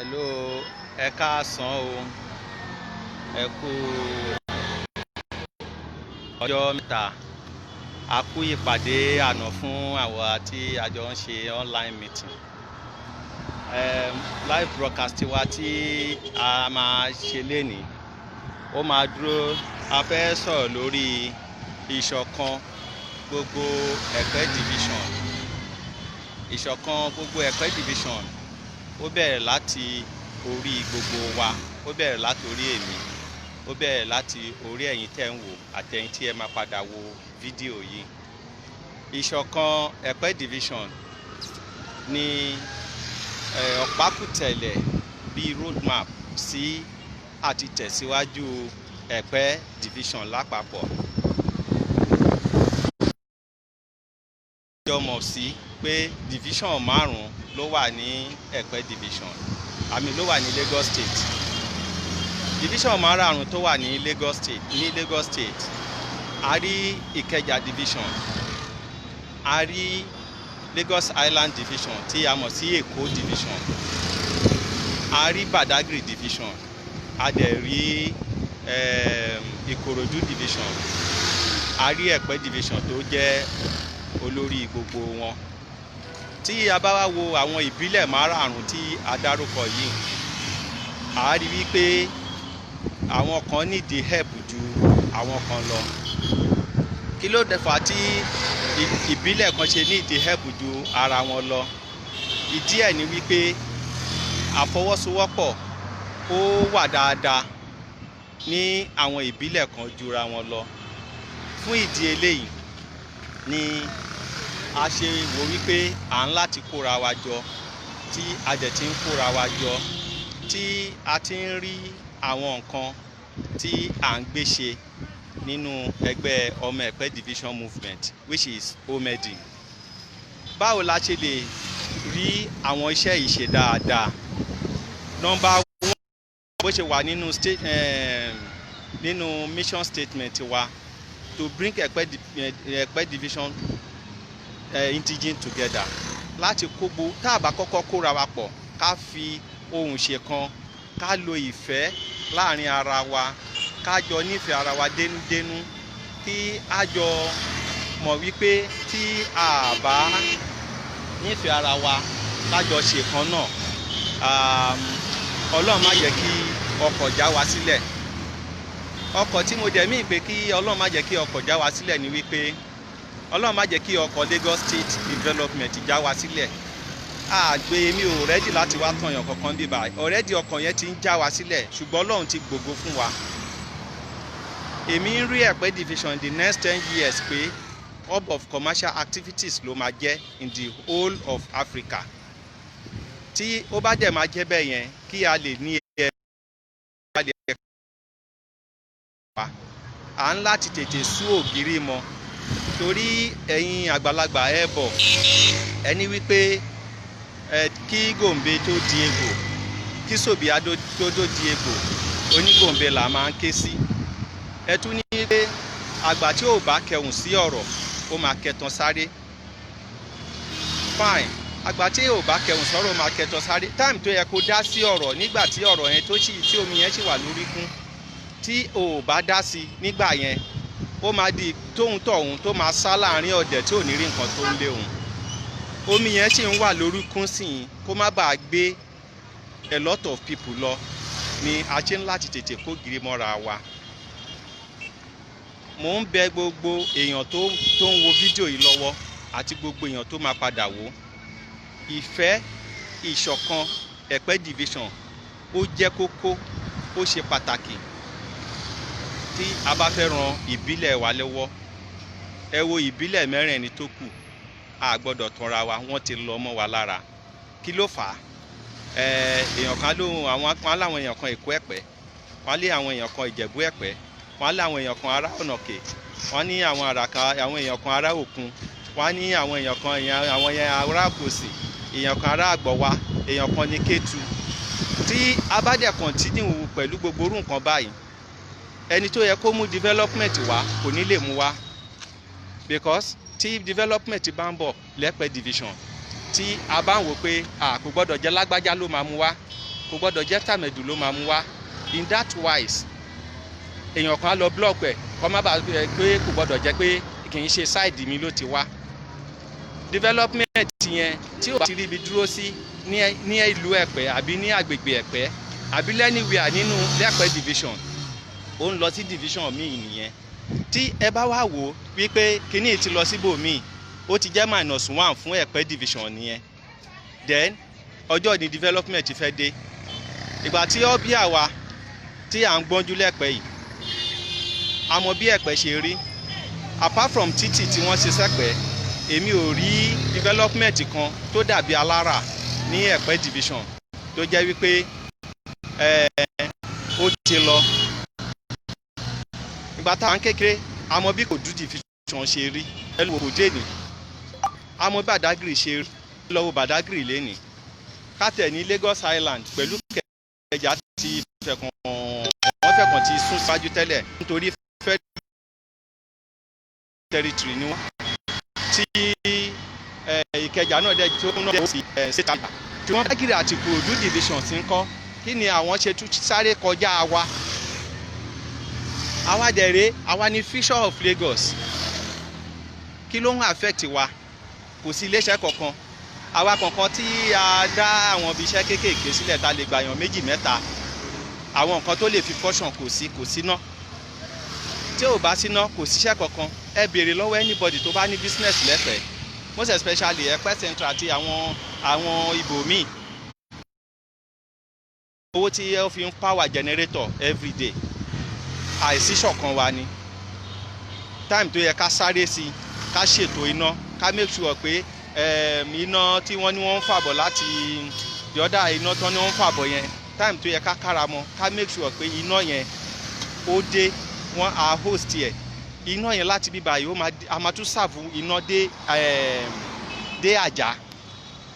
Hello, ẹ káàsán o, ẹ kú ọjọ́ mẹ́ta, a kú ìpàdé àná fún àwa tí a jọ ń ṣe online meeting. Live broadcast wa tí a máa ṣe lénìí, ó máa dúró, a fẹ́ sọ̀rọ̀ lórí ìṣọ̀kan gbogbo Ẹ̀pẹ́ division. Ìṣọ̀kan gbogbo Ẹ̀pẹ́ division ó bẹ̀rẹ̀ láti orí gbogbo wa, ó bẹ̀rẹ̀ láti orí èmi, ó bẹ̀rẹ̀ láti orí ẹ̀yin tẹ́ ń wò àtẹ̀yin tí ẹ máa padà wo fídíò yìí. Ìṣọ̀kan Ẹ̀pẹ́ division ni ọ̀pákùtẹ̀lẹ̀ bíi roadmap sí àti tẹ̀síwájú Ẹ̀pẹ́ division lápapọ̀. Mọ̀ sí pé division márùn-ún ló wà ní Ẹ̀pẹ́ division, ló wà ní Lagos State. Division márùn-ún tó wà ní Lagos State, a rí Ìkẹjà division, a rí Lagos Island division tí a mọ̀ sí Èkó division, a rí Badagry division, a dẹ̀ rí Ìkòròdú division, a rí Ẹ̀pẹ́ division tó jẹ́ olórí gbogbo wọn. Tí a bá wá wo àwọn ìbílẹ̀ márààrún tí a dárúkọ yìí, a rí wípé àwọn kan nídìí help ju àwọn kan lọ. Kí ló dé fà tí ìbílẹ̀ kan ṣe nídìí help ju ara wọn lọ? Ìdí ẹ̀ ni wípé àfọwọ́sowọ́pọ̀ ó wà dáadáa ní àwọn ìbílẹ̀ kan jura wọn lọ. Fún ìdí eléyìí ni a ṣe wò wípé à ń láti kóra wa jọ, tí a dẹ̀ ti ń kóra wa jọ, tí a ti ń rí àwọn nǹkan tí à ń gbé ṣe nínú ẹgbẹ́ ọmọ Ẹ̀pẹ́ division movement, which is OMEDI. Báwo la ṣe lè rí àwọn iṣẹ́ yìí ṣe dáadáa? Number one, bó ṣe wà nínú mission statement wa, to bring Ẹ̀pẹ́ division indigene together. Láti kógbó tá a bá kọ́kọ́ kóra wa pọ̀, ká fi ohùn ṣẹ̀kan, ká lo ìfẹ́ láàrin ara wa, ká jọ nífẹ̀ẹ́ ara wa dénúdénú, kí a jọ mọ̀ wípé tí a bá nífẹ̀ẹ́ ara wa, ká jọ ṣẹ̀kan náà, Ọlọ́run má jẹ́ kí ọkọ̀ já wa sílẹ̀. Ọkọ̀ tí mo dẹ̀ mí pé kí Ọlọ́run má jẹ́ kí ọkọ̀ já wa sílẹ̀ ni wípé Ọlọ́run má jẹ́ kí ọkọ̀ Lagos State Development já wa sílẹ̀. Àgbé mi ò rẹ́dì láti wá tọ̀yàn kankan bí báyìí. Already ọkọ̀ yẹn ti ń já wa sílẹ̀, ṣùgbọ́n Ọlọ́run ti gbògo fún wa. Èmi ń rí Ẹ̀pẹ́ division in the next 10 years pé hub of commercial activities ló máa jẹ́ in the whole of Africa. Tí ó bá dẹ̀ máa jẹ́ bẹ́ẹ̀ yẹn, kí a lè ní à ń láti tètè sú ògiri mọ́, torí ẹ̀yin àgbàlagbà ẹ bọ̀ ẹni wípé kí Gombe tó di egbò, kí Sobia tó di egbò, onígòǹbè là máa ń ké sí. Ẹ tún ní pé àgbà tí ò bá kẹhùn sí ọ̀rọ̀ ó máa kẹtan sáré. Fine, àgbà tí ò bá kẹhùn sọ̀rọ̀ máa kẹtan sáré. Time tó yẹ kó dá sí ọ̀rọ̀, nígbà tí ọ̀rọ̀ yẹn tí omi yẹn sì wà lórí kún, tí ò bá dá sí nígbà yẹn, ó máa di tóhun tó máa sá láàrin ọ̀dẹ̀ tí ò ní rí nǹkan tó ń léhùn. Omi yẹn sì ń wà lórí kún sí i, kó má bàa gbé a lot of people lọ, ni a ṣe ń láti tètè kó giri mọ́ra wa. Mò ń bẹ gbogbo èèyàn tó ń wo fídíò yìí lọ́wọ́ àti gbogbo èèyàn tó máa padà wò. Ìfẹ́ ìṣọ̀kan Ẹ̀pẹ́ division ó jẹ́ kókó, ó ṣe pàtàkì tí a bá fẹ́ ran ìbílẹ̀ wa lọ́wọ́. Ẹ wo ìbílẹ̀ mẹ́rẹ̀ẹ̀rin tó kù, a gbọ́dọ̀ tanra wa, wọ́n ti lọ mọ́ wa lára. Kí ló fà á? Èèyàn kan àwọn láwọn èèyàn kan Èkó Ẹ̀pẹ́, wọ́n lé àwọn èèyàn kan Ìjẹ̀bú Ẹ̀pẹ́, wọ́n lé àwọn èèyàn kan ará Ọ̀nàkè, wọ́n ní àwọn èèyàn kan ará Òkun, wọ́n ní àwọn èèyàn kan àwọn ará Àkòsì, èèyàn kan ará Àgbọ̀wá, èèyàn kan ní Kétu. Tí a bá dẹ̀ continue pẹ̀lú gbogbo orú nǹkan báyìí, ẹni tó yẹ kó mú development wá kò ní lè mú wá, because tí development bá ń bọ̀ l'Ẹ̀pẹ́ division, tí a bá ń wò pé kò gbọ́dọ̀ jẹ́ lágbájá ló máa mú wá, kò gbọ́dọ̀ jẹ́ tàmẹ̀dù ló máa mú wá. In that wise èèyàn kan á lọ block ẹ̀ kó má bàa pé kò gbọ́dọ̀ jẹ́ pé kì í ṣe side mi ló ti wá. Development yẹn tí ò bá ti ríbi dúró sí ní ìlú Ẹ̀pẹ́ àbí ní agbègbè Ẹ̀pẹ́ àbí anywhere nínú Ẹ̀pẹ́ division ó ń lọ sí division míì nìyẹn. Tí ẹ bá wá wò wípé kíní ti lọ síbòmíì ó ti jẹ́ -1 fún Ẹ̀pẹ́ division nìyẹn. Then ọjọ́ ní development fẹ́ dé. Ìgbà tí ó bí àwa tí à ń gbọ́njú lẹ́pẹ́ yìí a mọ bí Ẹ̀pẹ́ ṣe rí. Apart from títì tí wọ́n ṣe sẹ́pẹ́ èmi ò rí development kan tó dàbí Alára ní Ẹ̀pẹ́ division tó jẹ́ wípé ó ti lọ. Ìgbà táwọn kékeré a mọ bí Kòdú division ṣe rí ẹlú òkòdé ni a mọ Badagry ṣe rí lọ́wọ́ Badagry lẹ́nìí. Kátẹ̀ ní Lagos Island pẹ̀lú Ìkẹjà ti fẹ̀kàn ti sún síwájú tẹ́lẹ̀ nítorí federal territory ni wọ́n tí Ìkẹjà náà dẹ̀ tí ó náà dẹ̀ sí ṣètà tí wọ́n Badagry àti Kòdú division ti ń kọ́ kí ni àwọn ṣe tún sáré kọjá wa. Àwa dẹ̀rẹ̀ àwa ni Fisher of Lagos kí ló ń affect wa kò sí iléeṣẹ́ kankan. Àwa kankan tí a dá àwọn ibi iṣẹ́ kéékèèké sílẹ̀ tá lè gbàyàn 2 mẹ́ta àwọn nǹkan tó lè fi function kò síná. Tí ò bá síná kò síṣẹ́ kankan. Ẹ béèrè lọ́wọ́ anybody tó bá ní business lẹ́pẹ́ most especially Ẹ̀pẹ́ Central àti àwọn ibòmíì. Owó tí ó fi ń power generator everyday àìsí ṣọ̀kan wa ni. Time tó yẹ ká sáré sí ká ṣètò iná ká make sure pé iná tí wọ́n ní wọ́n ń fàbọ̀ láti yọ̀dá iná tán ní wọ́n ń fàbọ̀ yẹn time tó yẹ ká kára mọ́ ká make sure pé iná yẹn ó dé wọ́n á host yẹ iná yẹn láti bíbá yìí a máa tún serve iná dé Àjà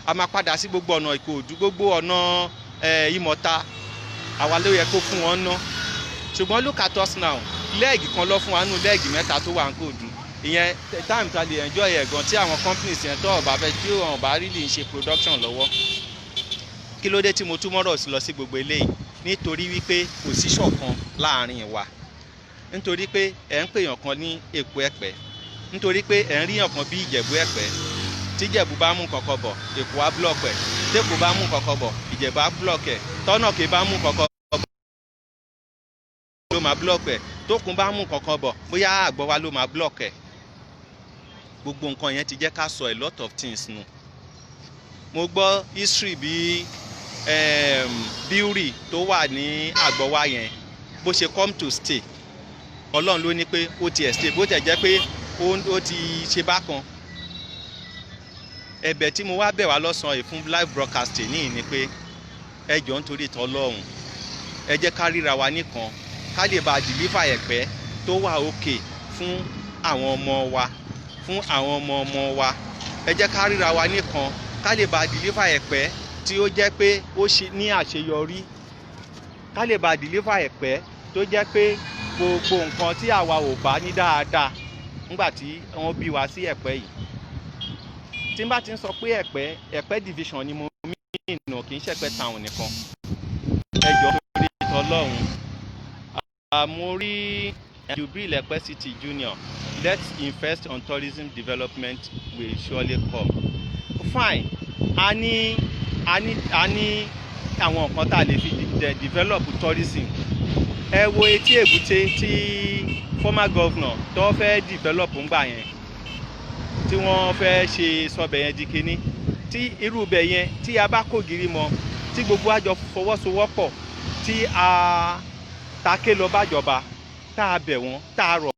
a máa padà sí gbogbo ọ̀nà Ìkòròdú gbogbo ọ̀nà Ìmọ̀ta àwa ló yẹ kó fún wọn ná. Ṣùgbọ́n look at us now lẹ́ẹ̀gì kan lọ fún wa nù lẹ́ẹ̀gì 3 tó wà ní Ìkòròdú. Ìyẹn time ta lè enjoy ẹ̀ gan tí àwọn companies yẹn tó ọ̀bà fẹ́ tí wọ́n bá really ń ṣe production lọ́wọ́. Kí ló dé tí mo túmọ̀ rọ̀ sí lọ sí gbogbo eléyìí nítorí wípé kò sí ṣọ̀kan láàrin wa. Nítorí pé ẹ̀ ń pèèyàn kan ní Èkó Ẹ̀pẹ́ nítorí pé ẹ̀ ń ríyàn kan bí Ìjẹ̀bú Ẹ̀pẹ́ tí Ìjẹ̀bú bá mú kankan bọ̀ Èkó á block ẹ̀ tÉkòó bá mú kankan bọ̀ Ìjẹ̀bú á block ẹ̀ tọ́nàkè bá mú kankan bọ̀ ló máa block ẹ̀ tókun bá mú kankan bọ̀ bóyá Àgbọ̀wá ló máa block ẹ̀. Gbogbo nǹkan yẹn ti jẹ́ ká sọ a lot of things nù. Mo gbọ́ history bí Biuri tó wà ní Àgbọ̀wá yẹn bó ṣe come to stay Ọlọ́run ló ní pé ó ti stay bó tẹ̀ jẹ́ pé ó ti ṣe bákan. Ẹ̀bẹ̀ tí mo wá bẹ̀ wá lọ́sàn-án yìí fún live broadcasting ní ni pé ẹ jọ̀ọ́ nítorí t'Ọlọ́run ẹ jẹ́ ká ríra wa nìkan ká lè bá deliver Ẹ̀pẹ́ tó wà okay fún àwọn ọmọ wa fún àwọn ọmọ wa. Ẹ jẹ́ ká ríra wa nìkan ká lè bá deliver Ẹ̀pẹ́ tí ó jẹ́ pé ó ṣe ní àṣeyọrí ká lè bá deliver Ẹ̀pẹ́ tó jẹ́ pé gbogbo nǹkan tí àwa ò bá ní dáadáa nígbà tí wọ́n bí wa sí Ẹ̀pẹ́ yìí. Tí n bá ti ń sọ pé Ẹ̀pẹ́ division ni mo mí ìnà kì í ṣe Ẹ̀pẹ́ town nìkan. Ẹ jọ̀ọ́ torí t'Ọlọ́run mo rí Jubril Ẹ̀pẹ́ City Junior. Let's invest on tourism development will surely come. Fine. A ní àwọn nǹkan tá a lè fi develop tourism. Ẹ wo Etí Èbúté tí former governor tó fẹ́ develop ńgbà yẹn tí wọ́n fẹ́ ṣe sọbẹ̀ yẹn di kíní tí irú bẹ̀ yẹn tí a bá kó gírí mọ́ tí gbogbo àjọ fọwọ́sowọ́pọ̀ tí a take lọ bájọba tá a bẹ̀ wọ́n tá a rọ̀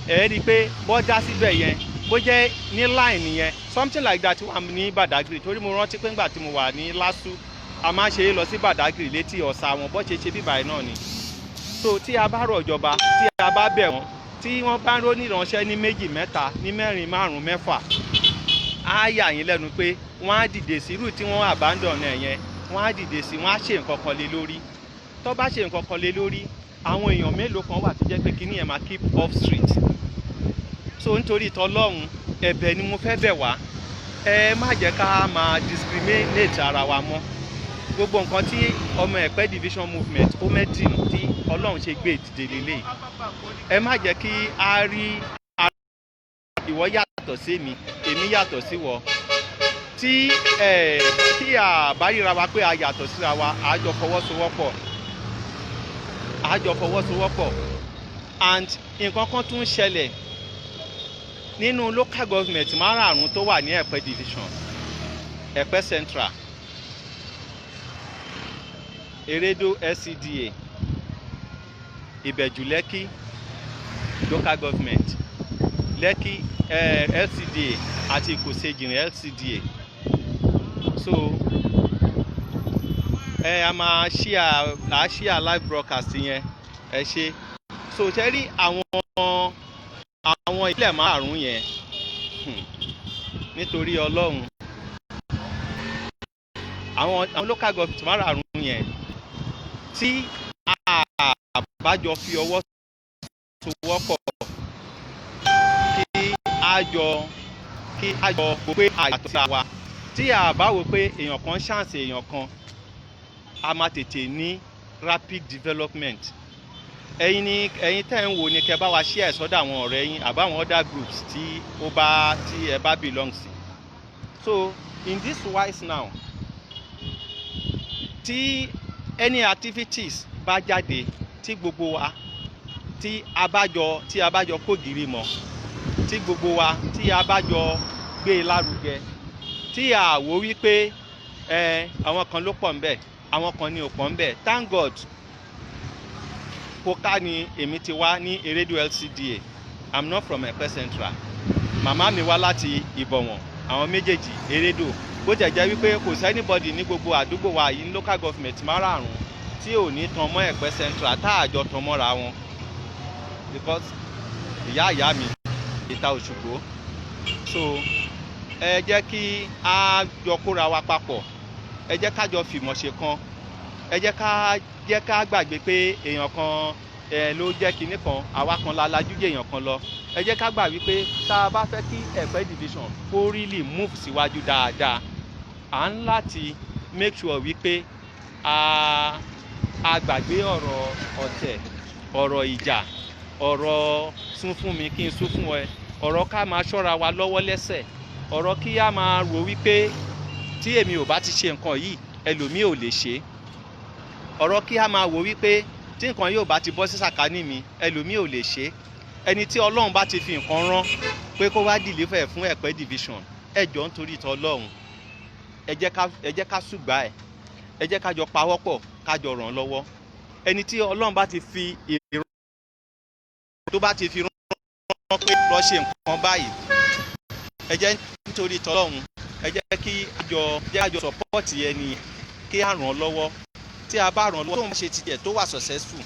ẹ rí i pé bọ́ dá síbẹ̀ yẹn bó jẹ́ ní line yẹn something like that wà ní Badagry torí mo rántí pé ńgbà tí mo wà ní LASU a máa ṣe é lọ sí Badagry létí ọ̀sà wọn bó ṣe bíbáyìí náà ni. So tí a bá rọ̀ ìjọba tí a bá bẹ̀ wọ́n tí wọ́n bá ń ró níránṣẹ́ ní 2 mẹ́ta ní 4 5 mẹ́fà á yà yín lẹ́nu pé wọ́n á dìde sí irú tí wọ́n abandon ẹ̀ yẹn wọ́n á dìde sí wọ́n á ṣe nǹkan kan lé lórí tó bá ṣe nǹkan kan lé lórí àwọn èèyàn mélòó kan wà tó jẹ́ pé kíní yẹn máa keep off street. So nítorí t'Ọlọ́run ẹ̀bẹ̀ ni mo fẹ́ bẹ̀ wá ẹ má jẹ́ ká máa discriminate ara wa mọ́ gbogbo nǹkan tí ọmọ Ẹ̀pẹ́ division movement omedim tí Ọlọ́run ṣe gbé ìdìde lélẹ̀ ẹ má jẹ́ kí a rí ìwọ yàtọ̀ sí mi èmi yàtọ̀ sí wọ tí a bá ríra wa pé a yàtọ̀ síra wa a jọ fọwọ́sowọ́pọ̀ and nǹkan kan tún ṣẹlẹ̀ nínú local government márààrún tó wà ní Ẹ̀pẹ́ division Ẹ̀pẹ́ Central Eredo LCDA Ìbẹ̀jú Lẹ́kì local government Lẹ́kì LCDA àti Ìkòsejìrìn LCDA so a máa ṣíà live broadcast yẹn ẹ ṣe so ṣe rí àwọn ìpínlẹ̀ márùn-ún yẹn nítorí Ọlọ́run àwọn local government márùn-ún yẹn tí àbájọ fi ọwọ́ sowọ́pọ̀ kí a jọ wò pé àyàtọ̀ sí wa tí a bá wò pé èèyàn kan ṣàǹsì èèyàn kan a máa tètè ní rapid development ẹ̀yin tẹ́ ń wò ní kẹ́ bá wa share sọ́dọ̀ àwọn ọ̀rẹ́ yín àbáwọn other groups tí ẹ bá belong sí so in this wise now tí any activities bá jáde tí gbogbo wa tí a bá jọ kógìrì mọ́ tí gbogbo wa tí a bá jọ gbé e lárugẹ tí a wò wípé àwọn kan ló pọ̀ ńbẹ̀ àwọn kan ní ò pọ̀ ńbẹ̀ thank God Koka ni èmi ti wá ní Eredo LCDA I'm not from Ẹ̀pẹ́ Central màmá mi wá láti Ìbọ̀wọ̀n àwọn méjèèjì Eredo bó jẹ́ jẹ́ wípé kò sí anybody ní gbogbo àdúgbò wa yìí ní local government márààrún tí ò ní tan mọ́ Ẹ̀pẹ́ Central tá àjọ tan mọ́ra wọn because ìyá mi Ìta Òṣùgbó so ẹ jẹ́ kí a jọ kóra wa papọ̀ ẹ jẹ́ ká jọ fìmọ̀ ṣe kan ẹ jẹ́ ká gbàgbé pé èèyàn kan ló jẹ́ kinní kan àwa kan la lajú jẹ́ èèyàn kan lọ ẹ jẹ́ ká gbà wípé tá a bá fẹ́ kí Ẹ̀pẹ́ division kó really move síwájú dáadáa à ń láti make sure wípé a gbàgbé ọ̀rọ̀ ọ̀tẹ̀ ọ̀rọ̀ ìjà ọ̀rọ̀ sún fún mi kí n sún fún ẹ ọ̀rọ̀ ká máa ṣọ́ra wa lọ́wọ́ lẹ́sẹ̀ ọ̀rọ̀ kí a máa rò wípé tí èmi ò bá ti ṣe nǹkan yìí ẹlòmíì ò lè ṣe ọ̀rọ̀ kí a máa wò wípé tí nǹkan yóò bá ti bọ́ sí sàkání mi ẹlòmíì ò lè ṣe ẹni tí Ọlọ́run bá ti fi nǹkan rán pé kó wá deliver fún Ẹ̀pẹ́ division ẹ jọ̀ọ́ nítorí ìtọ́ Ọlọ́run ẹ jẹ́ ká ṣùgbà ẹ jẹ́ ká jọ pawọ́pọ̀ ká jọ ràn lọ́wọ́ ẹni tí Ọlọ́run bá ti fi ìran tó bá ti fi rán pé lọ ṣe nǹkan báyìí ẹ jẹ́ nítorí ìtọ́ Ọlọ́run ẹ jẹ́ kí a jọ support ẹni kí a ràn lọ́wọ́ tí a bá ràn lọ́wọ́ tó ń ṣe tiẹ̀ tó wà successful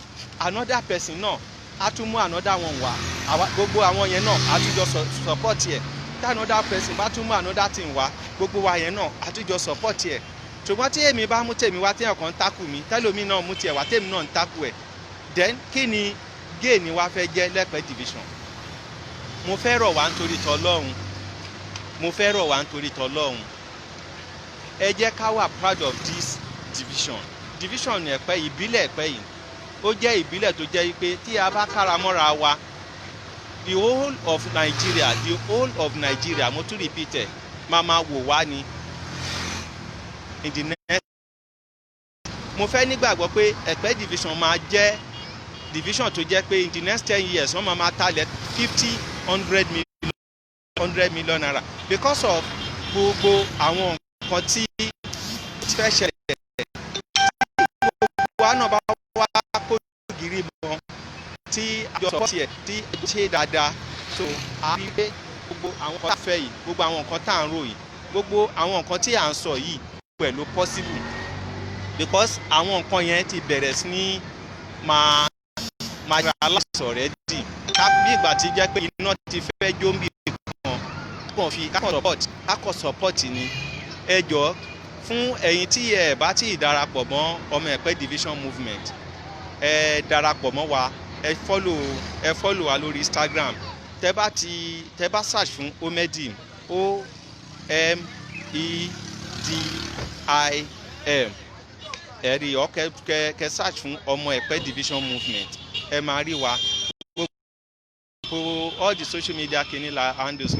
another person náà a tún mú another one wá gbogbo àwọn yẹn náà a tún jọ support ẹ̀ tí another person bá tún mú another thing wá gbogbo wa yẹn náà a tún jọ support ẹ̀ ṣùgbọ́n tí èmi bá mú tèmi wá téèyàn kan ń takù mi tẹ́lómi náà mú tiẹ̀ wá tèmi náà ń takù ẹ̀ then kí ni gain wa fẹ́ jẹ́ l'Ẹ̀pẹ́ division mo fẹ́ rọ̀ wá nítorí tọ́lọ́run ẹ jẹ́ ká wà proud of this division Ẹ̀pẹ́ ìbílẹ̀ Ẹ̀pẹ́ yìí ó jẹ́ ìbílẹ̀ tó jẹ́ pé tí a bá kára mọ́ra wa the whole of Nigeria mo tún repeat ẹ̀ máa wò wá ni in the next mo fẹ́ nígbàgbọ́ pé Ẹ̀pẹ́ division máa jẹ́ division tó jẹ́ pé in the next 10 years wọ́n máa talẹ̀ 100 million naira because of gbogbo àwọn nǹkan tí fẹ́ ṣẹlẹ̀ gbogbo wa náà bá wá kó gírí mọ́ tí àjọ sọ tiẹ̀ tí ṣe dáadáa so a rí pé gbogbo àwọn nǹkan tá a fẹ́ yìí gbogbo àwọn nǹkan tá à ń rò yìí gbogbo àwọn nǹkan tí à ń sọ yìí pẹ̀lú possible because àwọn nǹkan yẹn ti bẹ̀rẹ̀ sí ní máa ra aláṣọ rẹ̀ dì bí ìgbà tí jẹ́ pé iná ti fẹ́ jó ń bì kan fi kákọ̀ support ni ẹ jọ̀ọ́ fún ẹ̀yin tí ẹ bá ti darapọ̀ mọ́ ọmọ Ẹ̀pẹ́ division movement ẹ darapọ̀ mọ́ wa ẹ follow wa lórí Instagram tẹ́ bá search fún Omedim OMEDIM ẹ rí ọ kẹ search fún ọmọ Ẹ̀pẹ́ division movement ẹ máa rí wa gbogbo all the social media kìíní la handles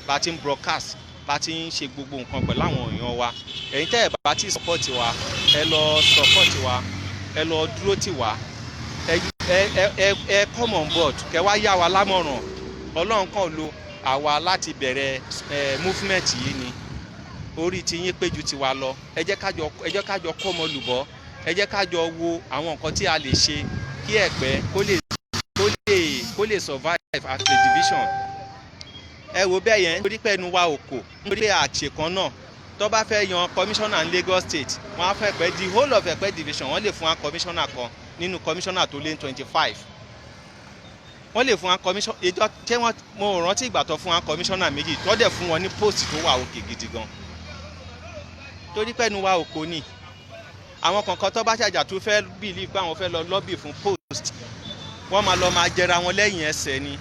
láti ń broadcast láti ń ṣe gbogbo nǹkan pẹ̀lú àwọn èèyàn wa ẹ̀yin tẹ́ ẹ bá ti support wa ẹ lọ support wa ẹ lọ dúró tì wá ẹ come on board kẹ wá yá wa lámọ̀ràn Ọlọ́run kan lo àwa láti bẹ̀rẹ̀ movement yìí ni orí ti yín péjú tiwa lọ ẹ jẹ́ kájọ kọ́ ọmọ lùbọ́ ẹ jẹ́ kájọ wo àwọn nǹkan tí a lè ṣe kí Ẹ̀pẹ́ kó lè survive at the division ẹ wo bẹ́ẹ̀ yẹn nítorí pé ẹnu wa ò kò nítorí pé àṣekàn náà tó bá fẹ́ yan commissioner ní Lagos State wọ́n á fẹ́ pẹ́ the whole of Ẹ̀pẹ́ division wọ́n lè fún wa commissioner kan nínú commissioner tó lé 25 wọ́n lè fún wa commissioner ìjọ tí wọ́n mo rántí ìgbà tó fún wa commissioner méjì tó dẹ̀ fún wọn ní post tó wà òkè gidi gan torí pé ẹnu wa ò kò ní àwọn kankan tó bá ṣàjà tó fẹ́ believe pé àwọn fẹ́ lọ lobby fún post wọ́n máa jẹra wọn lẹ́yìn ẹsẹ̀ ni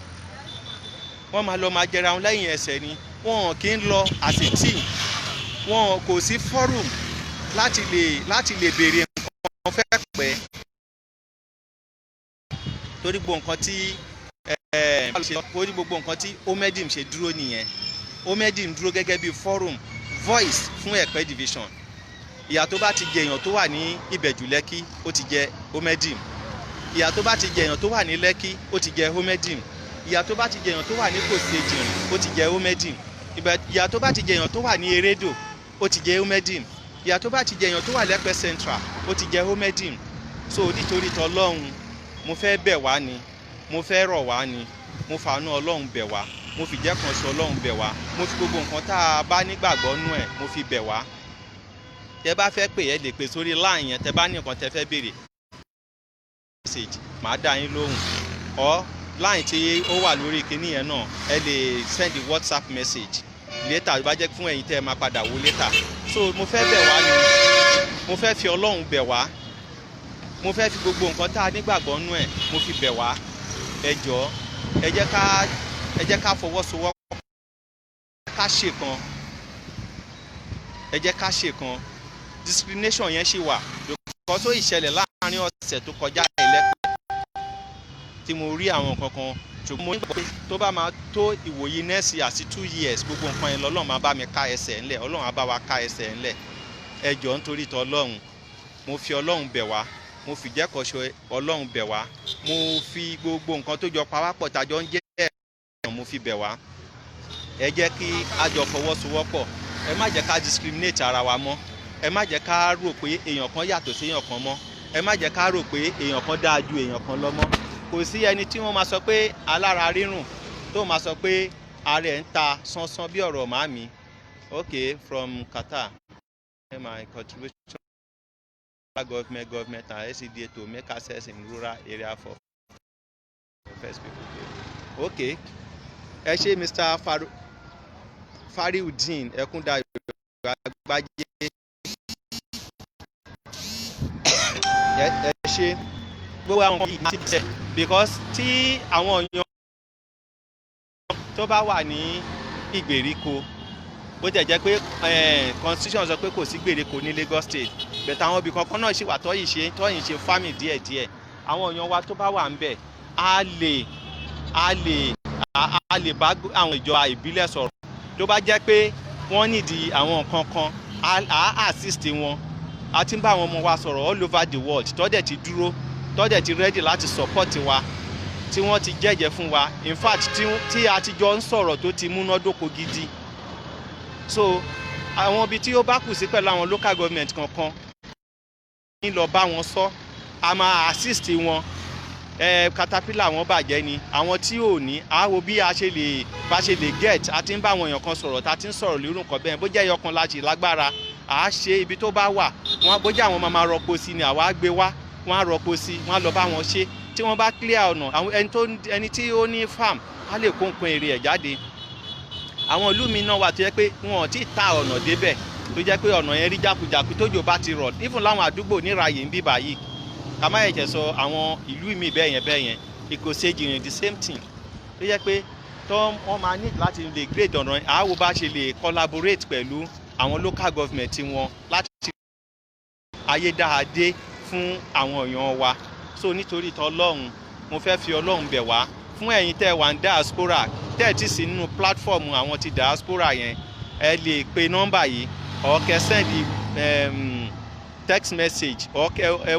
wọ́n kì í lọ as a team wọn kò sí forum láti lè béèrè nǹkan fẹ́ pẹ́ torí gbogbo nǹkan tí Omedim ṣe dúró nìyẹn Omedim dúró gẹ́gẹ́ bí forum voice fún Ẹ̀pẹ́ division ìyà tó bá ti jẹ èèyàn tó wà ní Ìbẹ̀jú Lẹ́kí ó ti jẹ Omedim ìyà tó bá ti jẹ èèyàn tó wà ní Lẹ́kí ó ti jẹ Omedim ìyà tó bá ti jẹ èèyàn tó wà ní Kòsí Èjìrìn ó ti jẹ Omedim ìyà tó bá ti jẹ èèyàn tó wà ní Erédò ó ti jẹ Omedim ìyà tó bá ti jẹ èèyàn tó wà lẹ́pẹ́ Central ó ti jẹ Omedim so nítorí tọlọ́run mo fẹ́ bẹ̀ wá ni mo fẹ́ rọ̀ wá ni mo fàánú Ọlọ́run bẹ̀ wá mo fi jẹ́ kan ṣe Ọlọ́run bẹ̀ wá mo fi gbogbo nǹkan tá a bá nígbàgbọ́ nú ẹ̀ mo fi bẹ̀ wá tẹ bá fẹ́ pè ẹ lè pè sórí line yẹn tẹ bá ní nǹkan tẹ fẹ́ béèrè message màá dá yín lóhùn ọ line tí ó wà lórí kinní yẹn náà ẹ lè send WhatsApp message later bá jẹ́ fún ẹ̀yin tẹ́ ẹ máa padà wò later so mo fẹ́ bẹ̀ wá ni mo fẹ́ fi Ọlọ́run bẹ̀ wá mo fẹ́ fi gbogbo nǹkan tá a nígbàgbọ́ nú ẹ̀ mo fi bẹ̀ wá ẹ jọ̀ọ́ ẹ jẹ́ ká fọwọ́sowọ́pọ̀ ká ṣèkan ẹ jẹ́ ká ṣèkan discrimination yẹn ṣì wà lóko tó ìṣẹ̀lẹ̀ láàrin ọ̀sẹ̀ tó kọjá Ẹ̀pẹ́ tí mo rí àwọn kankan ṣùgbọ́n mo ní pé tó bá máa tó ìwòye nẹ́ẹ̀sì àti 2 years gbogbo nǹkan yẹn lọ́lọ́run máa bá mi ká ẹsẹ̀ ńlẹ̀ Ọlọ́run á bá wa ká ẹsẹ̀ ńlẹ̀ ẹ jọ̀ọ́ nítorí tọ́ Ọlọ́run mo fi Ọlọ́run bẹ̀ wá mo fi jẹ́kọ̀ọ́ṣe Ọlọ́run bẹ̀ wá mo fi gbogbo nǹkan tó jọ pawápọ̀ tàjọ ń jẹ́ ẹ̀rọ mo fi bẹ̀ wá ẹ jẹ́ kí a jọ fọwọ́sowọ́pọ̀ ẹ má jẹ́ ká discriminate ara wa mọ́ ẹ má jẹ́ ká rò pé èèyàn kan yàtọ̀ sí èèyàn kan mọ́ ẹ má jẹ́ ká rò pé èèyàn kan dáa ju èèyàn kan lọ mọ́ kò sí ẹni tí wọ́n máa sọ pé alára rírùn tó máa sọ pé ara ẹ̀ ń ta sánsán bí ọ̀rọ̀ màmí okay from Qatar my contribution government and SCDA to make access in rural area for first people okay ẹ ṣé Mr. Fariudeen Ẹkúndayọ̀ Àgbájé ẹ ṣé gbogbo àwọn yìí ti bẹ̀ because tí àwọn èèyàn tó bá wà ní ìgbèríko bó jẹ́ pé constitution sọ pé kò sí gbèríko ní Lagos State bẹ̀tẹ̀ àwọn ibì kankan náà ṣì wà tọ́yìn ṣe farming díẹ̀díẹ̀ àwọn èèyàn wa tó bá wà ń bẹ̀ a lè bá àwọn ìjọba ìbílẹ̀ sọ̀rọ̀ tó bá jẹ́ pé wọ́n nídìí àwọn nǹkan kan a assist wọn a ti ń bá àwọn ọmọ wa sọ̀rọ̀ all over the world tọ́dẹ̀ ti dúró tọ́dẹ̀ ti ready láti support wa tí wọ́n ti jẹ́jẹ́ fún wa in fact tí a ti jọ ń sọ̀rọ̀ tó ti múnádóko gidi so àwọn ibi tí ó bá kù sí pẹ̀lú àwọn local government kankan ní lọ bá wọn sọ a máa assist wọn caterpillar wọn bàjẹ́ ni àwọn tí ò ní àwo bí a ṣe lè get a ti ń bá àwọn èèyàn kan sọ̀rọ̀ ta ti ń sọ̀rọ̀ lórí nǹkan bẹ́ẹ̀ bó jẹ́ ẹyọkan láti lágbára à á ṣe ibi tó bá wà wọn bó jẹ́ àwọn máa rọpo sí ni àwa á gbé wá wọn á rọpo sí wọn á lọ bá wọn ṣe tí wọ́n bá clear ọ̀nà àwọn ẹni tí ó ní farm á lè kó nǹkan èrè ẹ̀ jáde àwọn ìlú mi náà wà tó yẹ pé wọn ò tí ì ta ọ̀nà débẹ̀ tó jẹ́ pé ọ̀nà yẹn rí jákujàku tójò bá ti rọ̀ even láwọn àdúgbò níràyè ń bí báyìí ká má yẹ̀jẹ̀ sọ àwọn ìlú mi bẹ́ẹ̀ yẹn Ìkòsí Èjìrìn the same thing tó jẹ́ pé tó wọ́n máa need láti lè grade ọ̀nà àáwò bá ṣe lè collaborate pẹ̀lú àwọn local government wọn láti ayédáadé fún àwọn èèyàn wa. So nítorí t'Ọlọ́run mo fẹ́ fi Ọlọ́run bẹ̀ wá fún ẹ̀yin tẹ́ wà ní diaspora tẹ́ ti sí nínú platform àwọn ti diaspora yẹn, ẹ lè pe nọ́mbà yìí or kẹ́ send text message or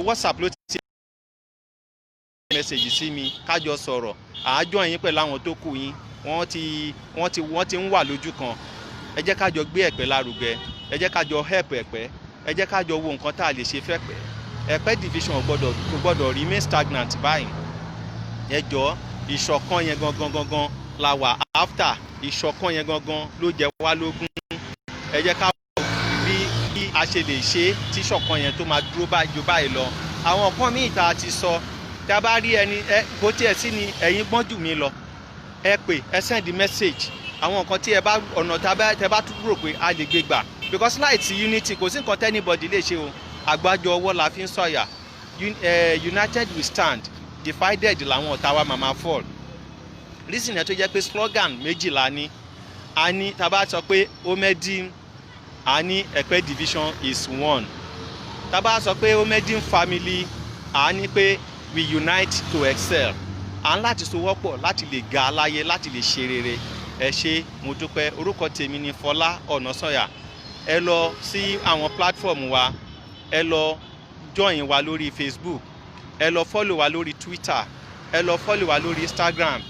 WhatsApp ló ti message sí mi kájọ sọ̀rọ̀ àájọ yín pẹ̀lú àwọn tó kù yín wọ́n ti ń wà lójú kan. Ẹ jẹ́ kájọ gbé Ẹ̀pẹ́ lárugẹ, ẹ jẹ́ kájọ help Ẹ̀pẹ́, ẹ jẹ́ kájọ wo nǹkan tá a lè ṣe fẹ́pẹ́. Ẹ̀pẹ́ division kò gbọ́dọ̀ remain stagnant báyìí. Ẹ jọ̀ọ́ ìṣọ̀kan yẹn gangan la wà after, ìṣọ̀kan yẹn gangan ló jẹ wá lógún. Ẹ jẹ́ ká bí a ṣe lè ṣe tí ìṣọ̀kan yẹn tó máa dúró báyìí lọ. Àwọn nǹkan míì tá a ti sọ, tá a bá rí ẹni bó tiẹ̀ sí ni ẹ̀yin gbọ́n jù mí lọ, ẹ pè ẹ send message àwọn nǹkan tí ẹ bá ọ̀nà tẹ bá tún rò pé a lè gbé gbà, because láì sí unity kò sí nǹkan tẹ́ anybody lè ṣe o. Àgbájọ ọwọ́ la fi ń sọ̀yà. United we stand, divided làwọn ọ̀tá wa máa fall. Reason ẹ̀ tó jẹ́ pé slogan méjìlá ni a ní, tá a bá sọ pé Omedim a ní Ẹ̀pẹ́ division is one. Tá a bá sọ pé Omedim family a ní pé we unite to excel. À ń láti sowọ́pọ̀ láti lè ga láyé, láti lè ṣe rere. Ẹ ṣé mo dúpẹ́. Orúkọ tèmi ni Fọlá Ọ̀nàsànyà. Ẹ lọ sí àwọn platform wa, ẹ lọ join wa lórí Facebook, ẹ lọ follow wa lórí Twitter, ẹ lọ follow wa lórí Instagram,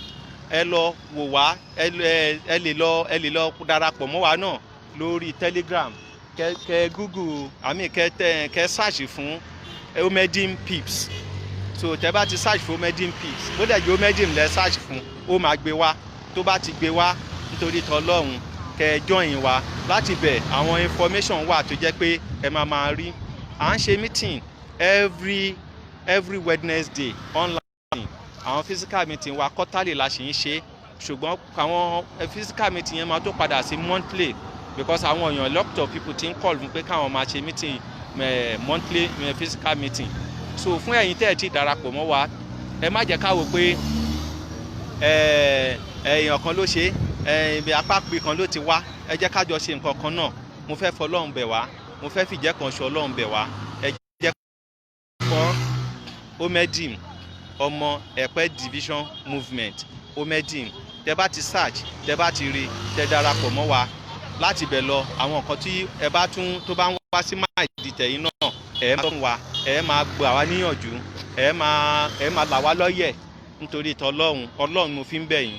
ẹ lọ wò wá, ẹ lè lọ darapọ̀ mọ́ wa náà lórí Telegram. Kẹ Google kẹ search fún Omedim Pips. So tẹ bá ti search fún Omedim Pips, bó dẹ̀ jẹ́ Omedim lẹ search fún, ó máa gbé wá. Tó bá ti gbé wá, nítorí t'Ọlọ́run kẹ join wa. Láti bẹ̀ àwọn information wà tó jẹ́ pé ẹ máa rí. À ń ṣe meeting every Wednesday online. Àwọn physical meeting wa quarterly la ṣì ń ṣe, ṣùgbọ́n àwọn physical meeting yẹn máa tó padà sí monthly, because àwọn èèyàn lot of people ti ń call fún pé káwọn máa ṣe meeting monthly physical meeting. So fún ẹ̀yin tẹ́ ẹ ti darapọ̀ mọ́ wa, ẹ má jẹ́ ká wò pé èèyàn kan ló ṣe, ibi apápẹ́ kan ló ti wá. Ẹ jẹ́ kájọ ṣe nǹkan kan náà. Mo fẹ́ fọlọ́run bẹ̀ wá, mo fẹ́ fìjẹ́ kan ṣe Ọlọ́run bẹ̀ wá. Ẹ jẹ́ fọ́ Omedim ọmọ Ẹ̀pẹ́ division movement Omedim. Tẹ bá ti search, tẹ bá ti rí, tẹ darapọ̀ mọ́ wa. Láti bẹ̀ lọ àwọn nǹkan tí ẹ bá tó bá ń wá sí máa di tẹ̀yìn náà, ẹ máa fún wa, ẹ máa gbà wá níyànjú, ẹ máa là wá lọ́yẹ̀. Nítorí Ọlọ́run mo fi ń bẹ̀ yín.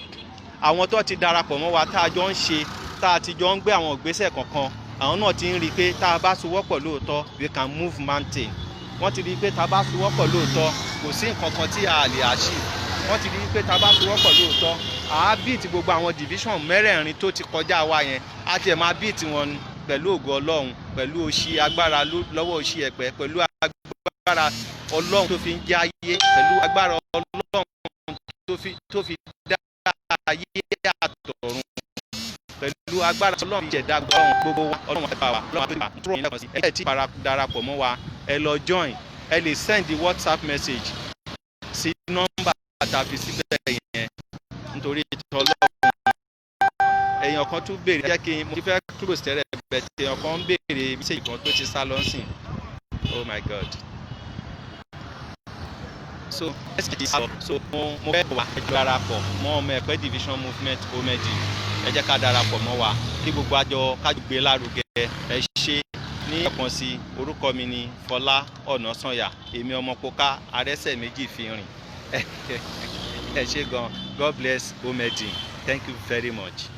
Àwọn tó ti darapọ̀ mọ́ wa tá a jọ ń ṣe, tá a ti jọ ń gbé àwọn ìgbésẹ̀ kankan, àwọn náà ti ń rí i pé tá a bá sowọ́pọ̀ lóòótọ́ we can move mountain. Wọ́n ti rí i pé tá a bá sowọ́pọ̀ lóòótọ́ kò sí nǹkan kan tí a lè achieve. Wọ́n ti rí i pé tá a bá sowọ́pọ̀ lóòótọ́ a beat gbogbo àwọn division mẹ́rẹ̀ẹ̀rin tó ti kọjá wa yẹn, a tiẹ̀ máa beat wọn pẹ̀lú ògo Ọlọ́run, pẹ̀lú òṣì agbára lọ́wọ́ òṣì Ẹ̀pẹ́, pẹ̀lú agbára Ọlọ́run tó fi ń jẹ́ ayé, pẹ̀lú agbára Ọlọ́run tó fi dá ayé àtọ̀run, pẹ̀lú agbára Ọlọ́run ìjẹ̀dá gbogbo wa. Ọlọ́run àti bàbá Ọlọ́run àti bàbá yẹn lẹ́kọ̀ọ́ sí. Ẹ ti darapọ̀ mọ́ wa, ẹ lọ join, ẹ lè send the WhatsApp message sí nọ́mbà tàbí síbẹ̀ yẹn. Nítorí t'Ọlọ́run èèyàn kan tún béèrè, jẹ́ kí mo fẹ́ close tẹ́lẹ̀ bẹ̀ tí èèyàn kan ń béèrè message kan tó ti sá lọ́sìn. Oh my God. So mo fẹ́ wà darapọ̀ mọ́ ọmọ Ẹ̀pẹ́ division movement Omedim. Ẹ jẹ́ ká darapọ̀ mọ́ wa kí gbogbo àjọ ká gbé lárugẹ. Ẹ ṣé ní ẹ̀kan sí. Orúkọ mi ni Fọlá Ọ̀nàsànyà. Èmi ọmọ Poka arẹ́sẹ̀ méjì fi rìn. Ẹ ṣé gan. God bless Omedim. Thank you very much.